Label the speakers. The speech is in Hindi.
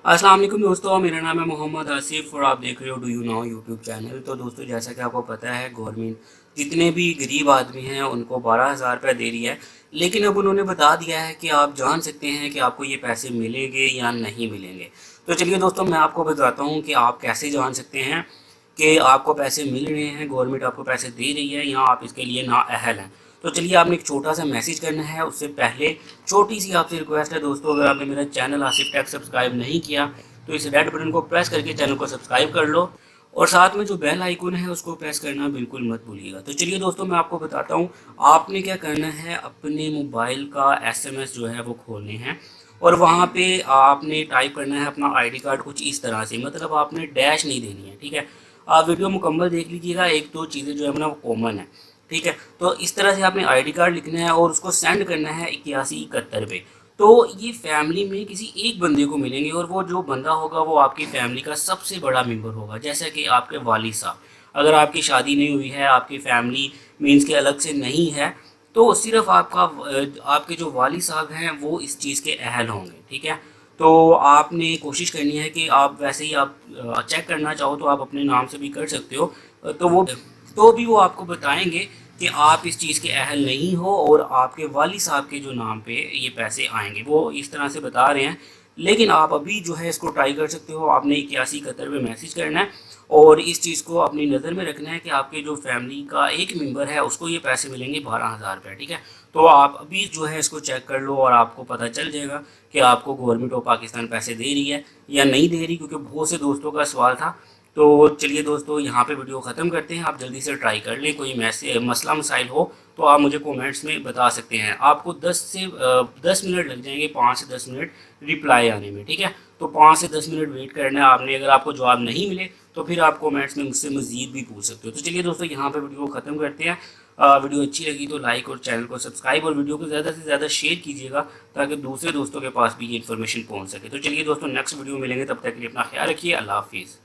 Speaker 1: अस्सलाम वालेकुम दोस्तों, मेरा नाम है मोहम्मद आसिफ और आप देख रहे हो do you know YouTube channel. तो दोस्तों, जैसा कि आपको पता है, गवर्नमेंट जितने भी गरीब आदमी हैं उनको 12,000 रुपये दे रही है। लेकिन अब उन्होंने बता दिया है कि आप जान सकते हैं कि आपको ये पैसे मिलेंगे या नहीं मिलेंगे। तो चलिए दोस्तों, मैं आपको बताता हूँ कि आप कैसे जान सकते हैं कि आपको पैसे मिल रहे हैं, गवर्नमेंट आपको पैसे दे रही है या आप इसके लिए नाअहल हैं। तो चलिए, आपने एक छोटा सा मैसेज करना है। उससे पहले छोटी सी आपसे रिक्वेस्ट है दोस्तों, अगर आपने मेरा चैनल आसिफ टेक सब्सक्राइब नहीं किया तो इस रेड बटन को प्रेस करके चैनल को सब्सक्राइब कर लो और साथ में जो बेल आइकन है उसको प्रेस करना बिल्कुल मत भूलिएगा। तो चलिए दोस्तों, मैं आपको बताता हूँ आपने क्या करना है। अपने मोबाइल का एसएमएस जो है वो खोलने हैं और वहाँ पे आपने टाइप करना है अपना आईडी कार्ड कुछ इस तरह से, मतलब आपने डैश नहीं देनी है, ठीक है। आप वीडियो मुकम्मल देख लीजिएगा, एक दो चीज़ें जो है ना वो कॉमन है, ठीक है। तो इस तरह से आपने आईडी कार्ड लिखना है और उसको सेंड करना है 8171 पे। तो ये फैमिली में किसी एक बंदे को मिलेंगे और वो जो बंदा होगा वो आपकी फैमिली का सबसे बड़ा मेंबर होगा, जैसा कि आपके वालिद साहब। अगर आपकी शादी नहीं हुई है, आपकी फैमिली मीन्स के अलग से नहीं है, तो सिर्फ आपके जो वालिद साहब हैं वो इस चीज़ के अहल होंगे, ठीक है। तो आपने कोशिश करनी है कि आप वैसे ही आप चेक करना चाहो तो आप अपने नाम से भी कर सकते हो। तो भी वो आपको बताएंगे कि आप इस चीज़ के अहल नहीं हो और आपके वालिद साहब के जो नाम पे ये पैसे आएंगे, वो इस तरह से बता रहे हैं। लेकिन आप अभी जो है इसको ट्राई कर सकते हो। आपने 8171 पे मैसेज करना है और इस चीज़ को अपनी नज़र में रखना है कि आपके जो फैमिली का एक मेंबर है उसको ये पैसे मिलेंगे 12,000 रुपये, ठीक है। तो आप अभी जो है इसको चेक कर लो और आपको पता चल जाएगा कि आपको गवर्नमेंट ऑफ पाकिस्तान पैसे दे रही है या नहीं दे रही, क्योंकि बहुत से दोस्तों का सवाल था। तो चलिए दोस्तों, यहाँ पे वीडियो ख़त्म करते हैं। आप जल्दी से ट्राई कर लें। कोई मसला मसाइल हो तो आप मुझे कमेंट्स में बता सकते हैं। आपको 10 मिनट लग जाएंगे, 5 से 10 मिनट रिप्लाई आने में, ठीक है। तो 5 से 10 मिनट वेट करना है आपने। अगर आपको जवाब नहीं मिले तो फिर आप कमेंट्स में मुझसे मज़ीद भी पूछ सकते हो। तो चलिए दोस्तों, यहाँ पे वीडियो को ख़त्म करते हैं। वीडियो अच्छी लगी तो लाइक और चैनल को सब्सक्राइब और वीडियो को ज़्यादा से ज़्यादा शेयर कीजिएगा ताकि दूसरे दोस्तों के पास भी ये इन्फॉर्मेशन पहुँच सके। तो चलिए दोस्तों, नेक्स्ट वीडियो मिलेंगे, तब तक के लिए अपना ख्याल रखिए। अल्लाह हाफिज़।